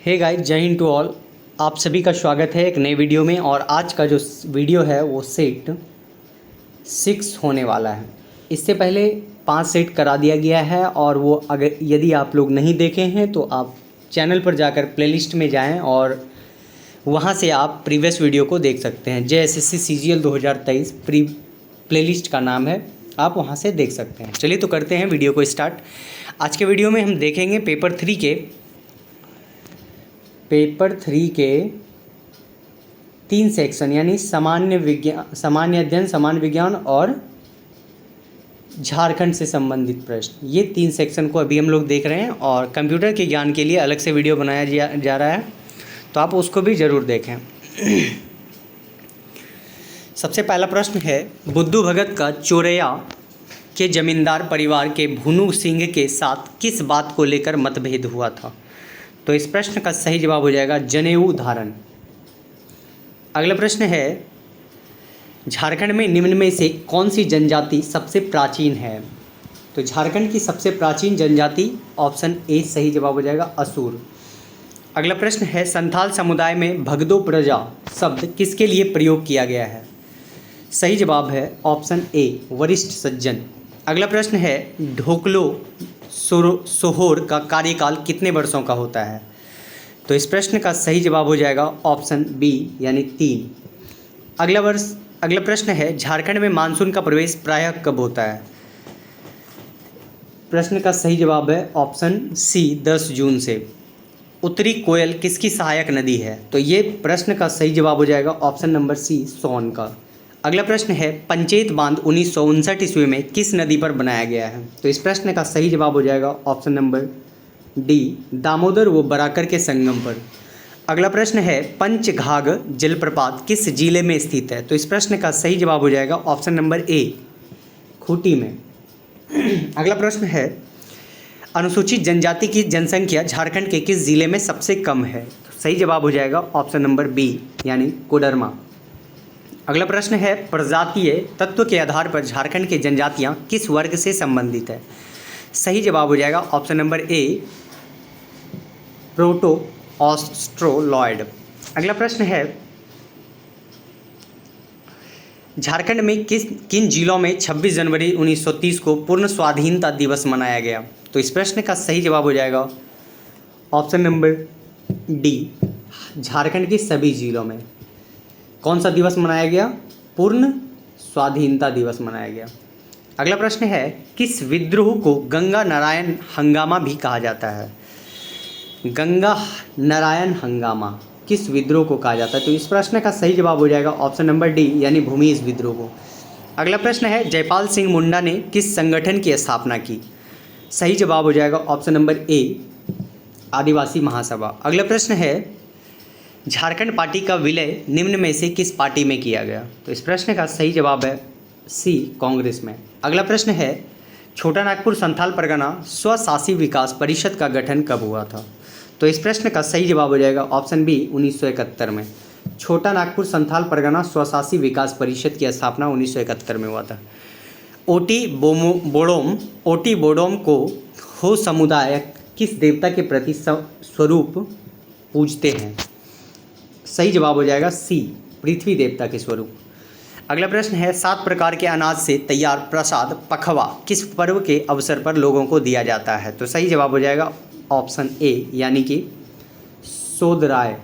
Hey guys, जय Hind to all. आप सभी का स्वागत है एक नए वीडियो में। और आज का जो वीडियो है वो सेट 6 होने वाला है। इससे पहले 5 सेट करा दिया गया है और वो अगर यदि आप लोग नहीं देखे हैं तो आप चैनल पर जाकर प्लेलिस्ट में जाएं और वहां से आप प्रीवियस वीडियो को देख सकते हैं। JSSC CGL 2023 प्लेलिस्ट का नाम है, आप वहां से देख सकते हैं। चलिए तो करते हैं वीडियो को स्टार्ट। आज के वीडियो में हम देखेंगे पेपर 3 के 3 सेक्शन, यानी सामान्य अध्ययन, सामान्य विज्ञान और झारखंड से संबंधित प्रश्न। ये 3 सेक्शन को अभी हम लोग देख रहे हैं और कंप्यूटर के ज्ञान के लिए अलग से वीडियो बनाया जा रहा है, तो आप उसको भी ज़रूर देखें। सबसे पहला प्रश्न है, बुद्धू भगत का चोरैया के जमींदार परिवार के भुनु सिंह के साथ किस बात को लेकर मतभेद हुआ था? तो इस प्रश्न का सही जवाब हो जाएगा जनेऊ धारण। अगला प्रश्न है, झारखंड में निम्न में से कौन सी जनजाति सबसे प्राचीन है? तो झारखंड की सबसे प्राचीन जनजाति ऑप्शन ए सही जवाब हो जाएगा असुर। अगला प्रश्न है, संथाल समुदाय में भगदो प्रजा शब्द किसके लिए प्रयोग किया गया है? सही जवाब है ऑप्शन ए वरिष्ठ सज्जन। अगला प्रश्न है, ढोकलो सोहोर का कार्यकाल कितने वर्षों का होता है? तो इस प्रश्न का सही जवाब हो जाएगा ऑप्शन बी यानी 3। अगला प्रश्न है, झारखंड में मानसून का प्रवेश प्रायः कब होता है? प्रश्न का सही जवाब है ऑप्शन सी 10 जून से। उत्तरी कोयल किसकी सहायक नदी है? तो ये प्रश्न का सही जवाब हो जाएगा ऑप्शन नंबर सी सोन का। अगला प्रश्न है, पंचेत बांध 1959 ईस्वी में किस नदी पर बनाया गया है? तो इस प्रश्न का सही जवाब हो जाएगा ऑप्शन नंबर डी दामोदर व बराकर के संगम पर। अगला प्रश्न है, पंचघाघ जलप्रपात किस जिले में स्थित है? तो इस प्रश्न का सही जवाब हो जाएगा ऑप्शन नंबर ए खूंटी में। अगला प्रश्न है, अनुसूचित जनजाति की जनसंख्या झारखंड के किस जिले में सबसे कम है? तो सही जवाब हो जाएगा ऑप्शन नंबर बी यानी कोडरमा। अगला प्रश्न है, प्रजातीय तत्व के आधार पर झारखंड के जनजातियां किस वर्ग से संबंधित है? सही जवाब हो जाएगा option number A proto Australoid. अगला प्रश्न है, झारखंड में किन जिलों में 26 जनवरी 1930 को पूर्ण स्वाधीनता दिवस मनाया गया? तो इस प्रश्न का सही जवाब हो जाएगा ऑप्शन नंबर डी झारखंड के सभी जिलों में। कौन सा दिवस मनाया गया? पूर्ण स्वाधीनता दिवस मनाया गया। अगला प्रश्न है, किस विद्रोह को गंगा नारायण हंगामा भी कहा जाता है? गंगा नारायण हंगामा किस विद्रोह को कहा जाता है? तो इस प्रश्न का सही जवाब हो जाएगा ऑप्शन नंबर डी यानी भूमिज विद्रोह को। अगला प्रश्न है, जयपाल सिंह मुंडा ने किस संगठन की स्थापना की? सही जवाब हो जाएगा ऑप्शन नंबर ए आदिवासी महासभा। अगला प्रश्न है, झारखंड पार्टी का विलय निम्न में से किस पार्टी में किया गया? तो इस प्रश्न का सही जवाब है सी कांग्रेस में। अगला प्रश्न है, छोटा नागपुर संथाल परगना स्वशासी विकास परिषद का गठन कब हुआ था? तो इस प्रश्न का सही जवाब हो जाएगा ऑप्शन बी 1971 में। छोटा नागपुर संथाल परगना स्वशासी विकास परिषद की स्थापना 1971 में हुआ था। ओटी बोडोम को हो समुदाय किस देवता के प्रति स्वरूप पूजते हैं? सही जवाब हो जाएगा सी पृथ्वी देवता के स्वरूप। अगला प्रश्न है, 7 प्रकार के अनाज से तैयार प्रसाद पखवा किस पर्व के अवसर पर लोगों को दिया जाता है? तो सही जवाब हो जाएगा ऑप्शन ए यानी कि सोदराय।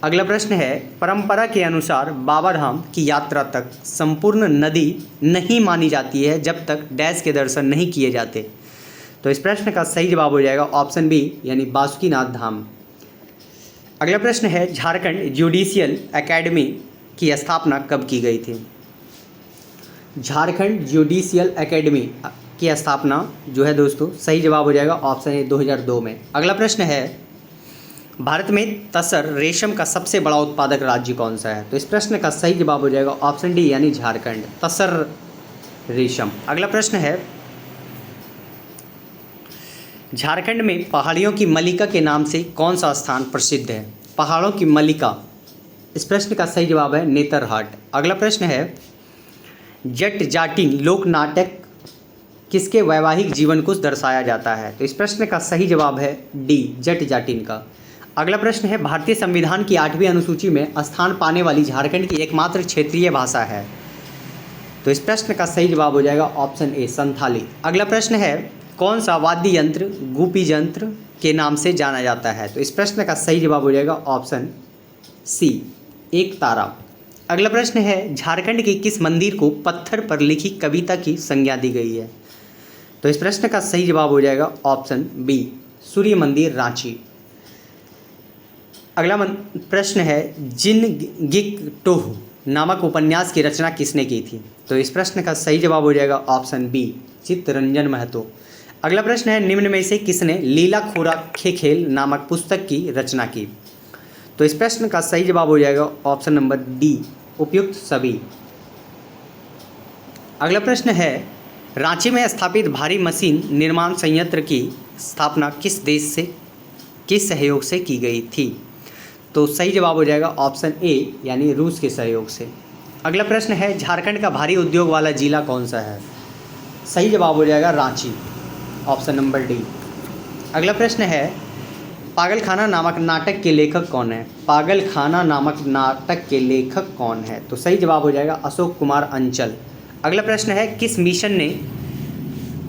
अगला प्रश्न है, परंपरा के अनुसार बाबाधाम की यात्रा तक संपूर्ण नदी नहीं मानी जाती है जब तक डैश के दर्शन नहीं किए जाते। तो इस प्रश्न का सही जवाब हो जाएगा ऑप्शन बी यानी बासुकीनाथ धाम। अगला प्रश्न है, झारखंड ज्यूडिशियल एकेडमी की स्थापना कब की गई थी? झारखंड ज्यूडिशियल एकेडमी की स्थापना जो है दोस्तों, सही जवाब हो जाएगा ऑप्शन ए 2002 में। अगला प्रश्न है, भारत में तसर रेशम का सबसे बड़ा उत्पादक राज्य कौन सा है? तो इस प्रश्न का सही जवाब हो जाएगा ऑप्शन डी यानी झारखंड तसर रेशम। अगला प्रश्न है, झारखंड में पहाड़ियों की मल्लिका के नाम से कौन सा स्थान प्रसिद्ध है? पहाड़ों की मल्लिका, इस प्रश्न का सही जवाब है नेतरहाट। अगला प्रश्न है, जट जाटिन लोक नाटक किसके वैवाहिक जीवन को दर्शाया जाता है? तो इस प्रश्न का सही जवाब है डी जट जाटिन का। अगला प्रश्न है भारतीय संविधान की 8वीं अनुसूची में स्थान पाने वाली झारखंड की एकमात्र क्षेत्रीय भाषा है। तो इस प्रश्न का सही जवाब हो जाएगा ऑप्शन ए संथाली। अगला प्रश्न है कौन सा वाद्य यंत्र गोपी यंत्र के नाम से जाना जाता है। तो इस प्रश्न का सही जवाब हो जाएगा ऑप्शन सी एक तारा। अगला प्रश्न है झारखंड के किस मंदिर को पत्थर पर लिखी कविता की संज्ञा दी गई है। तो इस प्रश्न का सही जवाब हो जाएगा ऑप्शन बी सूर्य मंदिर रांची। अगला प्रश्न है जिनगिक-टोह नामक उपन्यास की रचना किसने की थी। तो इस प्रश्न का सही जवाब हो जाएगा ऑप्शन बी चित्तरंजन महतो। अगला प्रश्न है निम्न में से किसने लीला खोरा खेखेल नामक पुस्तक की रचना की। तो इस प्रश्न का सही जवाब हो जाएगा ऑप्शन नंबर डी उपयुक्त सभी। अगला प्रश्न है रांची में स्थापित भारी मशीन निर्माण संयंत्र की स्थापना किस देश से किस सहयोग से की गई थी। तो सही जवाब हो जाएगा ऑप्शन ए यानी रूस के सहयोग से। अगला प्रश्न है झारखंड का भारी उद्योग वाला जिला कौन सा है। सही जवाब हो जाएगा रांची ऑप्शन नंबर डी। अगला प्रश्न है पागलखाना नामक नाटक के लेखक कौन है। पागलखाना नामक नाटक के लेखक कौन है। तो सही जवाब हो जाएगा अशोक कुमार अंचल। अगला प्रश्न है किस मिशन ने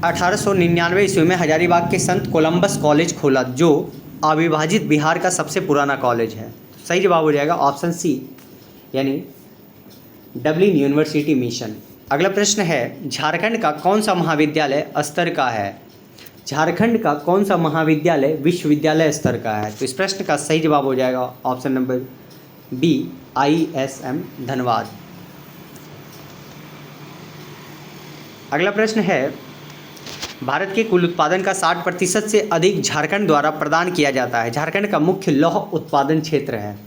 1899 ईस्वी में हजारीबाग के संत कोलंबस कॉलेज खोला जो अविभाजित बिहार का सबसे पुराना कॉलेज है। सही जवाब हो जाएगा ऑप्शन सी यानी डबलिन यूनिवर्सिटी मिशन। अगला प्रश्न है झारखंड का कौन सा महाविद्यालय स्तर का है। झारखंड का कौन सा महाविद्यालय विश्वविद्यालय स्तर का है। तो इस प्रश्न का सही जवाब हो जाएगा option number B ISM Dhanbad. अगला प्रश्न है भारत के कुल उत्पादन का 60% से अधिक झारखंड द्वारा प्रदान किया जाता है। झारखंड का मुख्य लौह उत्पादन क्षेत्र है।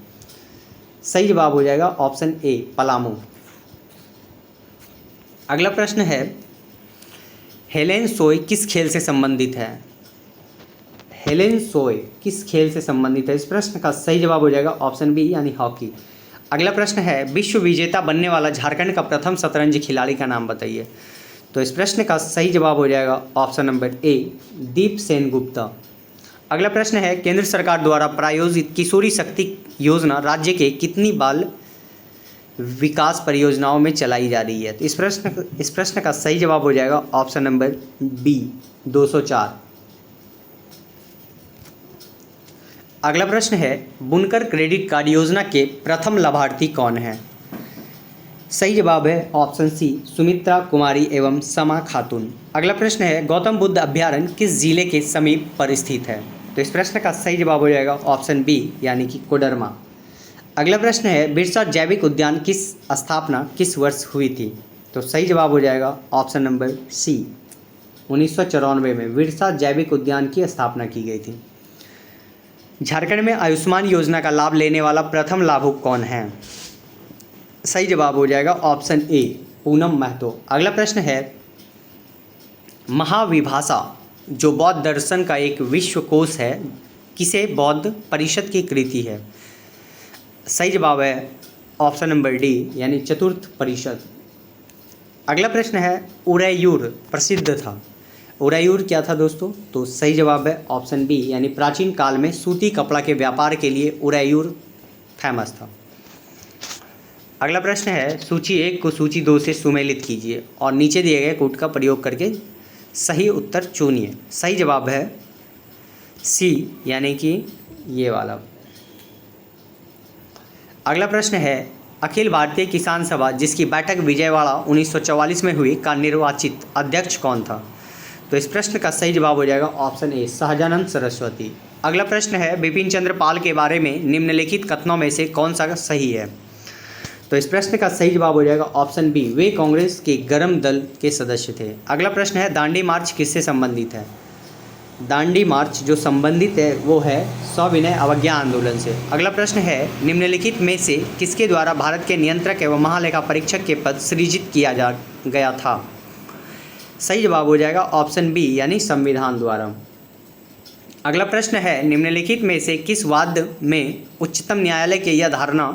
सही जवाब हो जाएगा ऑप्शन ए पलामू। अगला प्रश्न है हेलेन सोय किस खेल से संबंधित है। हेलेन सोय किस खेल से संबंधित है। इस प्रश्न का सही जवाब हो जाएगा ऑप्शन बी यानी हॉकी। अगला प्रश्न है विश्व विजेता बनने वाला झारखंड का प्रथम शतरंज खिलाड़ी का नाम बताइए। तो इस प्रश्न का सही जवाब हो जाएगा ऑप्शन नंबर ए दीप सेन गुप्ता। अगला प्रश्न है केंद्र सरकार द्वारा प्रायोजित किशोरी शक्ति योजना राज्य के कितनी बाल विकास परियोजनाओं में चलाई जा रही है। तो इस प्रश्न का सही जवाब हो जाएगा ऑप्शन नंबर बी 204। अगला प्रश्न है बुनकर क्रेडिट कार्ड योजना के प्रथम लाभार्थी कौन है। सही जवाब है ऑप्शन सी सुमित्रा कुमारी एवं समा खातून। अगला प्रश्न है गौतम बुद्ध अभ्यारण्य किस जिले के समीप पर स्थित है। तो इस प्रश्न का सही जवाब हो जाएगा ऑप्शन बी यानी कि कोडरमा। अगला प्रश्न है बिरसा जैविक उद्यान किस स्थापना किस वर्ष हुई थी। तो सही जवाब हो जाएगा ऑप्शन नंबर सी 1994 में बिरसा जैविक उद्यान की स्थापना की गई थी। झारखंड में आयुष्मान योजना का लाभ लेने वाला प्रथम लाभुक कौन है। सही जवाब हो जाएगा ऑप्शन ए पूनम महतो। अगला प्रश्न है महाविभाषा जो बौद्ध दर्शन का एक विश्वकोश है किसे बौद्ध परिषद की कृति है। सही जवाब है ऑप्शन नंबर डी यानी चतुर्थ परिषद। अगला प्रश्न है उरैयूर प्रसिद्ध था। उरैयूर क्या था दोस्तों। तो सही जवाब है ऑप्शन बी यानी प्राचीन काल में सूती कपड़ा के व्यापार के लिए उरैयूर फेमस था। अगला प्रश्न है सूची 1 को सूची 2 से सुमेलित कीजिए और नीचे दिए गए कोड का प्रयोग करके सही उत्तर चुनिए। सही जवाब है सी यानी कि ये वाला। अगला प्रश्न है अखिल भारतीय किसान सभा जिसकी बैठक विजयवाड़ा 1944 में हुई का निर्वाचित अध्यक्ष कौन था। तो इस प्रश्न का सही जवाब हो जाएगा ऑप्शन ए सहजानंद सरस्वती। अगला प्रश्न है बिपिन चंद्र पाल के बारे में निम्नलिखित कथनों में से कौन सा सही है। तो इस प्रश्न का सही जवाब हो जाएगा ऑप्शन बी वे कांग्रेस के गरम दल के सदस्य थे। अगला प्रश्न है दांडी मार्च किससे संबंधित है। दांडी मार्च जो संबंधित है वो है सविनय अवज्ञा आंदोलन से। अगला प्रश्न है निम्नलिखित में से किसके द्वारा भारत के नियंत्रक एवं महालेखा परीक्षक के पद सृजित किया गया था। सही जवाब हो जाएगा ऑप्शन बी यानी संविधान द्वारा। अगला प्रश्न है निम्नलिखित में से किस वाद में उच्चतम न्यायालय के यह धारणा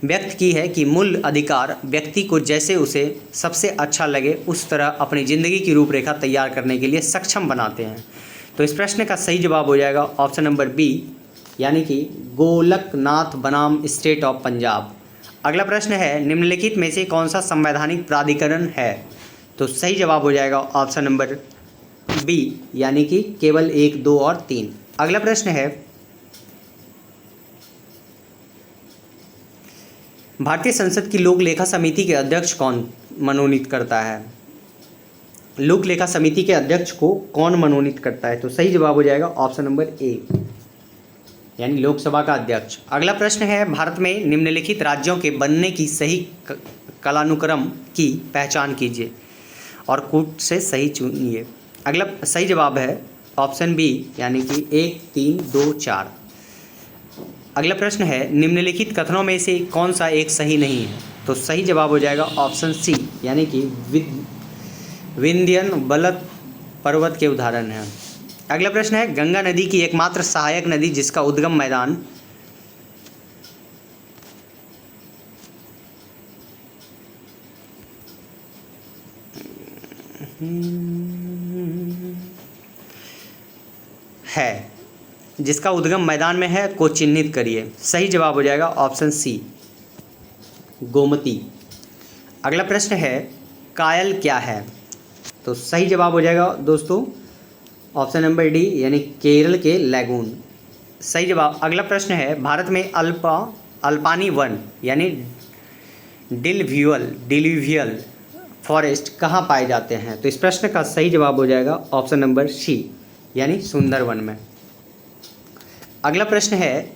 व्यक्त की है कि मूल अधिकार व्यक्ति को जैसे उसे सबसे अच्छा लगे उस तरह अपनी ज़िंदगी की रूपरेखा तैयार करने के लिए सक्षम बनाते हैं। तो इस प्रश्न का सही जवाब हो जाएगा ऑप्शन नंबर बी यानी कि गोलकनाथ बनाम स्टेट ऑफ पंजाब। अगला प्रश्न है निम्नलिखित में से कौन सा संवैधानिक प्राधिकरण है? तो सही जवाब हो जाएगा ऑप्शन नंबर बी, यानी कि केवल 1, 2 और 3। अगला प्रश्न है भारतीय संसद की लोक लेखा समिति के अध्यक्ष कौन मनोनीत करता है? लोक लेखा समिति के अध्यक्ष को कौन मनोनीत करता है? तो सही जवाब हो जाएगा ऑप्शन नंबर ए, यानी लोकसभा का अध्यक्ष। अगला प्रश्न है भारत में निम्नलिखित राज्यों के बनने की सही कालानुक्रम की पहचान कीजिए और कूट से सही चुनिए। अगला सही जवाब है ऑप्शन बी, यानी कि 1, 3, 2, 4। अगला प्रश्न है निम्नलिखित कथनों में से कौन सा एक सही नहीं है? तो सही जवाब हो जाएगा ऑप्शन सी, यानी कि विंध्यन बलत पर्वत के उदाहरण हैं। अगला प्रश्न है गंगा नदी की एकमात्र सहायक नदी जिसका उद्गम मैदान है, जिसका उद्गम मैदान में है को चिन्हित करिए। सही जवाब हो जाएगा ऑप्शन सी, गोमती। अगला प्रश्न है कायल क्या है? तो सही जवाब हो जाएगा दोस्तों ऑप्शन नंबर डी, यानी केरल के लैगून। सही जवाब। अगला प्रश्न है भारत में अल्पानी वन यानी डिल्यूवियल फॉरेस्ट कहाँ पाए जाते हैं? तो इस प्रश्न का सही जवाब हो जाएगा ऑप्शन नंबर सी, यानी सुंदरवन में। अगला प्रश्न है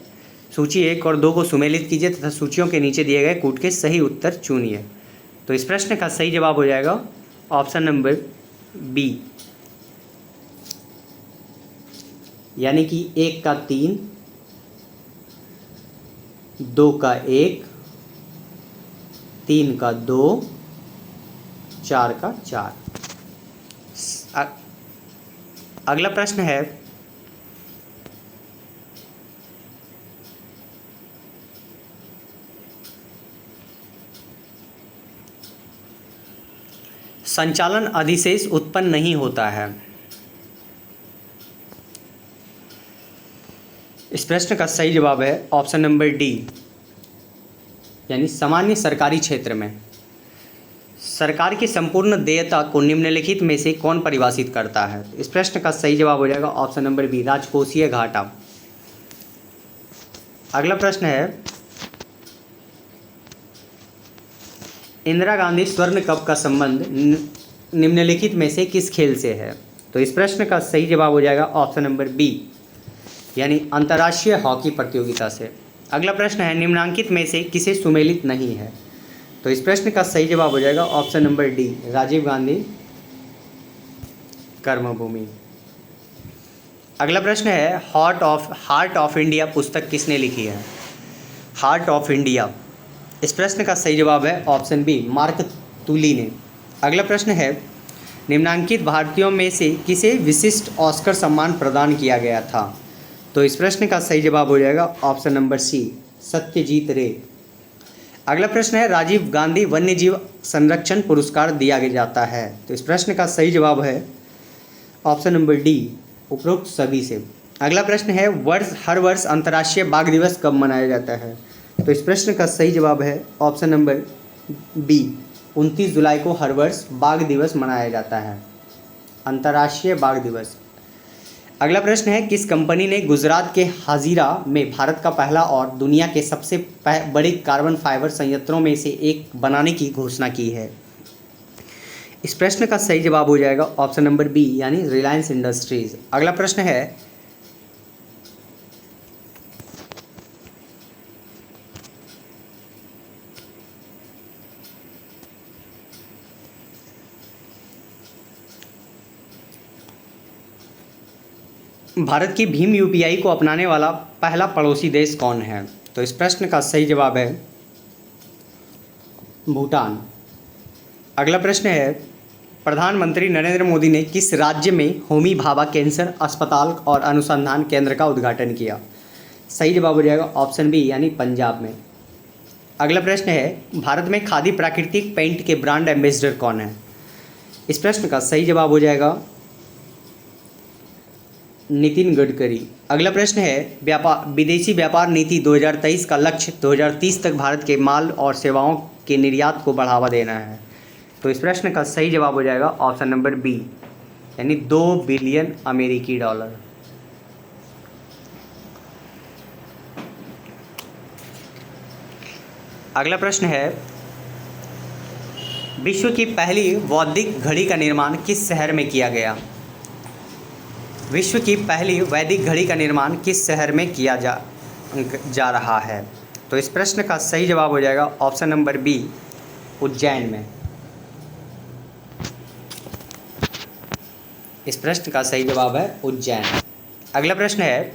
सूची 1 और 2 को सुमेलित कीजिए तथा सूचियों के नीचे दिए गए कूट के सही उत्तर चुनिए। तो इस प्रश्न का सही जवाब हो जाएगा ऑप्शन नंबर बी, यानी कि 1 का 3, 2 का 1, 3 का 2, 4 का 4। अगला प्रश्न है संचालन अधिशेष उत्पन्न नहीं होता है। इस प्रश्न का सही जवाब है ऑप्शन नंबर डी, यानी सामान्य सरकारी क्षेत्र में सरकार की संपूर्ण देयता को निम्नलिखित में से कौन परिभाषित करता है? इस प्रश्न का सही जवाब हो जाएगा ऑप्शन नंबर बी, राजकोषीय घाटा। अगला प्रश्न है इंदिरा गांधी स्वर्ण कप का संबंध निम्नलिखित में से किस खेल से है? तो इस प्रश्न का सही जवाब हो जाएगा ऑप्शन नंबर बी, यानी अंतर्राष्ट्रीय हॉकी प्रतियोगिता से। अगला प्रश्न है निम्नांकित में से किसे सुमेलित नहीं है? तो इस प्रश्न का सही जवाब हो जाएगा option number D, Rajiv Gandhi कर्मभूमि। अगला प्रश्न है हार्ट ऑफ इंडिया पुस्तक किसने लिखी है? हार्ट ऑफ इंडिया, इस प्रश्न का सही जवाब है ऑप्शन बी, मार्क तुली ने। अगला प्रश्न है निम्नांकित भारतीयों में से किसे विशिष्ट ऑस्कर सम्मान प्रदान किया गया था? तो इस प्रश्न का सही जवाब हो जाएगा ऑप्शन नंबर सी, सत्यजीत रे। अगला प्रश्न है राजीव गांधी वन्य जीव संरक्षण पुरस्कार दिया जाता है। तो इस प्रश्न का सही जवाब है ऑप्शन नंबर डी, उपरोक्त सभी से। अगला प्रश्न है हर वर्ष अंतर्राष्ट्रीय बाघ दिवस कब मनाया जाता है? तो इस प्रश्न का सही जवाब है ऑप्शन नंबर बी, 29 जुलाई को हर वर्ष बाघ दिवस मनाया जाता है, अंतर्राष्ट्रीय बाघ दिवस। अगला प्रश्न है किस कंपनी ने गुजरात के हाजीरा में भारत का पहला और दुनिया के सबसे बड़े कार्बन फाइबर संयंत्रों में से एक बनाने की घोषणा की है? इस प्रश्न का सही जवाब हो जाएगा ऑप्शन नंबर बी, यानी रिलायंस इंडस्ट्रीज। अगला प्रश्न है भारत की भीम यूपीआई को अपनाने वाला पहला पड़ोसी देश कौन है? तो इस प्रश्न का सही जवाब है भूटान। अगला प्रश्न है प्रधानमंत्री नरेंद्र मोदी ने किस राज्य में होमी भाभा कैंसर अस्पताल और अनुसंधान केंद्र का उद्घाटन किया? सही जवाब हो जाएगा ऑप्शन बी, यानी पंजाब में। अगला प्रश्न है भारत में खादी प्राकृतिक पेंट के ब्रांड एम्बेसडर कौन है? इस प्रश्न का सही जवाब हो जाएगा नितिन गडकरी। अगला प्रश्न है विदेशी व्यापार नीति 2023 का लक्ष्य 2030 तक भारत के माल और सेवाओं के निर्यात को बढ़ावा देना है। तो इस प्रश्न का सही जवाब हो जाएगा ऑप्शन नंबर बी, यानी 2 बिलियन अमेरिकी डॉलर। अगला प्रश्न है विश्व की पहली वैदिक घड़ी का निर्माण किस शहर में किया गया? विश्व की पहली वैदिक घड़ी का निर्माण किस शहर में किया जा रहा है? तो इस प्रश्न का सही जवाब हो जाएगा ऑप्शन नंबर बी, उज्जैन में। इस प्रश्न का सही जवाब है उज्जैन। अगला प्रश्न है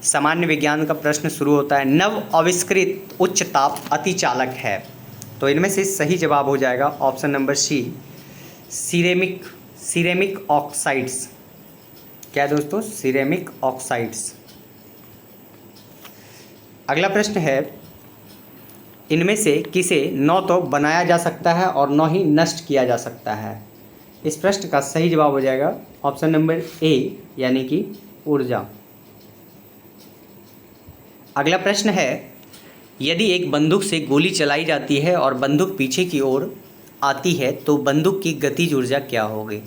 सामान्य विज्ञान का प्रश्न शुरू होता है, नव आविष्कृत उच्च ताप अतिचालक है। तो इनमें से सही जवाब हो जाएगा option number C, ceramic oxides. क्या दोस्तों? Ceramic oxides. अगला प्रश्न है इनमें से किसे न तो बनाया जा सकता है और न ही नष्ट किया जा सकता है? इस प्रश्न का सही जवाब हो जाएगा ऑप्शन नंबर ए, यानी कि ऊर्जा। अगला प्रश्न है यदि एक बंदूक से गोली चलाई जाती है और बंदूक पीछे की ओर आती है तो बंदूक की गतिज ऊर्जा क्या होगी?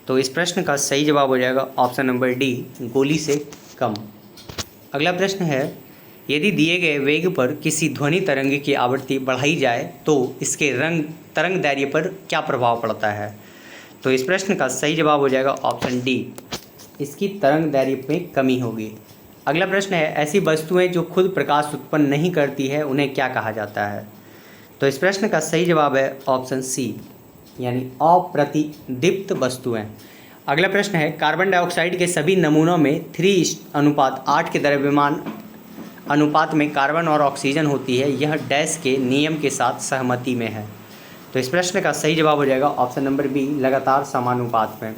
तो इस प्रश्न का सही जवाब हो जाएगा ऑप्शन नंबर डी, गोली से कम। अगला प्रश्न है यदि दिए गए वेग पर किसी ध्वनि तरंग की आवृत्ति बढ़ाई जाए तो इसके तरंग दैर्घ्य पर क्या प्रभाव पड़ता है? तो इस प्रश्न का सही जवाब हो जाएगा ऑप्शन डी, इसकी तरंग दैर्घ्य में कमी होगी। अगला प्रश्न है ऐसी वस्तुएं जो खुद प्रकाश उत्पन्न नहीं करती है उन्हें क्या कहा जाता है? तो इस प्रश्न का सही जवाब है ऑप्शन सी, यानी अप्रतिदीप्त वस्तुएं। अगला प्रश्न है कार्बन डाइऑक्साइड के सभी नमूनों में 3:8 के द्रव्यमान अनुपात में कार्बन और ऑक्सीजन होती है, यह डैश के नियम के साथ सहमति में है। तो इस प्रश्न का सही जवाब हो जाएगा ऑप्शन नंबर बी, लगातार समानुपात में।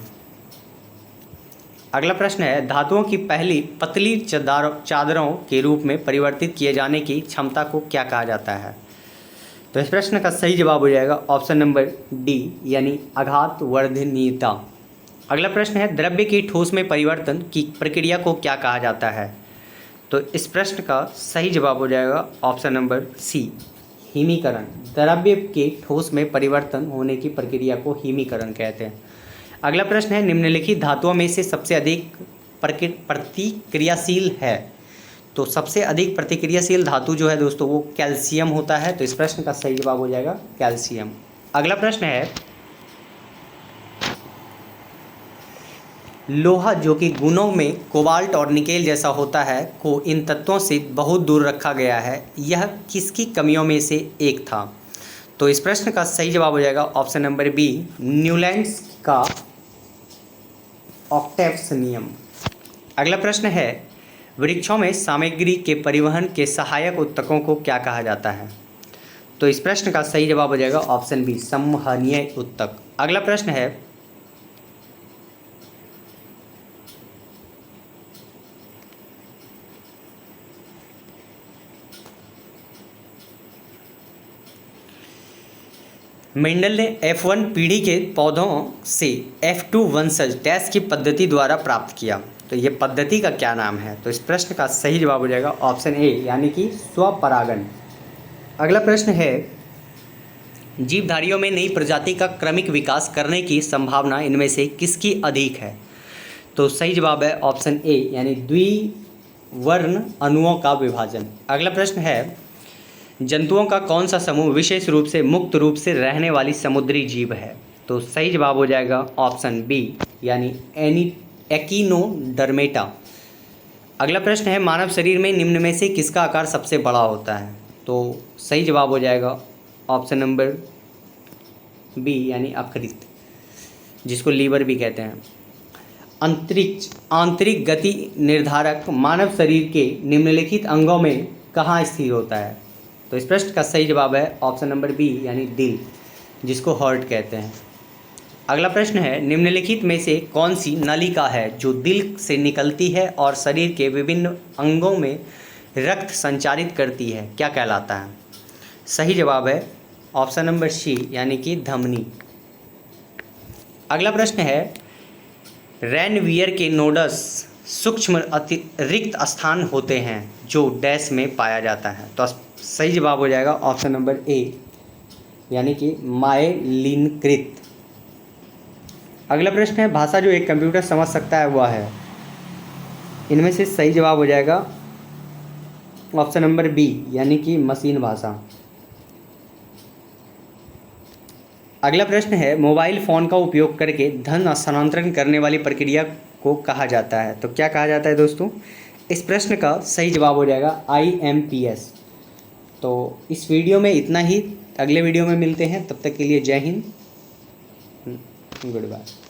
अगला प्रश्न है धातुओं की पहली पतली चादरों के रूप में परिवर्तित किए जाने की क्षमता को क्या कहा जाता है? तो इस प्रश्न का सही जवाब हो जाएगा ऑप्शन नंबर डी, यानी आघातवर्धनीयता। अगला प्रश्न है द्रव्य की ठोस में परिवर्तन की प्रक्रिया को क्या कहा जाता है? तो इस प्रश्न का सही जवाब हो जाएगा ऑप्शन नंबर सी, हिमीकरण। द्रव्य के ठोस में परिवर्तन होने की प्रक्रिया को हिमीकरण कहते हैं। अगला प्रश्न है निम्नलिखित धातुओं में से सबसे अधिक प्रतिक्रियाशील है? तो सबसे अधिक प्रतिक्रियाशील धातु जो है दोस्तों वो कैल्शियम होता है। तो इस प्रश्न का सही जवाब हो जाएगा कैल्शियम। अगला प्रश्न है लोहा जो कि गुणों में कोबाल्ट और निकेल जैसा होता है को इन तत्वों से बहुत दूर रखा गया है, यह किसकी कमियों में से एक था? तो इस प्रश्न का सही जवाब हो जाएगा ऑप्शन नंबर बी, न्यूलैंड्स का ऑक्टेव्स नियम। अगला प्रश्न है वृक्षों में सामग्री के परिवहन के सहायक ऊतकों को क्या कहा जाता है? तो इस प्रश्न का सही जवाब हो जाएगा ऑप्शन बी, संवहनीय ऊतक। अगला प्रश्न है मेंडल ने F1 पीढ़ी के पौधों से F2 वंशज डैश की पद्धति द्वारा प्राप्त किया। तो ये पद्धति का क्या नाम है? तो इस प्रश्न का सही जवाब हो जाएगा ऑप्शन ए, यानी कि स्वपरागण। अगला प्रश्न है जीवधारियों में नई प्रजाति का क्रमिक विकास करने की संभावना इनमें से किसकी अधिक है? तो सही जवाब है ऑप्शन ए, यानी द्विवर्ण अणुओं का विभाजन। अगला प्रश्न है जंतुओं का कौन सा समूह विशेष रूप से मुक्त रूप से रहने वाली समुद्री जीव है? तो सही जवाब हो जाएगा ऑप्शन बी, यानी एक्टिनोडर्मेटा। अगला प्रश्न है मानव शरीर में निम्न में से किसका आकार सबसे बड़ा होता है? तो सही जवाब हो जाएगा ऑप्शन नंबर बी, यानी यकृत, जिसको लीवर भी कहते हैं। आंतरिक गति निर्धारक मानव शरीर के निम्नलिखित अंगों में कहाँ स्थिर होता है? तो इस प्रश्न का सही जवाब है ऑप्शन नंबर बी, यानी दिल, जिसको हार्ट कहते हैं। अगला प्रश्न है निम्नलिखित में से कौन सी नलिका है जो दिल से निकलती है और शरीर के विभिन्न अंगों में रक्त संचारित करती है, क्या कहलाता है? सही जवाब है ऑप्शन नंबर सी, यानी कि धमनी। अगला प्रश्न है रेनवियर के नोड्स सूक्ष्म अतिरिक्त स्थान होते हैं जो डैश में पाया जाता है। तो सही जवाब हो जाएगा ऑप्शन नंबर ए, यानी कि मायलिनकृत। अगला प्रश्न है, भाषा जो एक कंप्यूटर समझ सकता है वह है। इनमें से सही जवाब हो जाएगा ऑप्शन नंबर बी, यानी कि मशीन भाषा। अगला प्रश्न है, मोबाइल फ़ोन का उपयोग करके धन स्थानांतरण करने वाली प्रक्रिया को कहा जाता है। तो क्या कहा जाता है दोस्तों? इस प्रश्न का सही जवाब हो जाएगा IMPS। तो इस वीडियो में इतना ही, अगले वीडियो में मिलते हैं, तब तक के लिए जय हिंद, गुड बाय।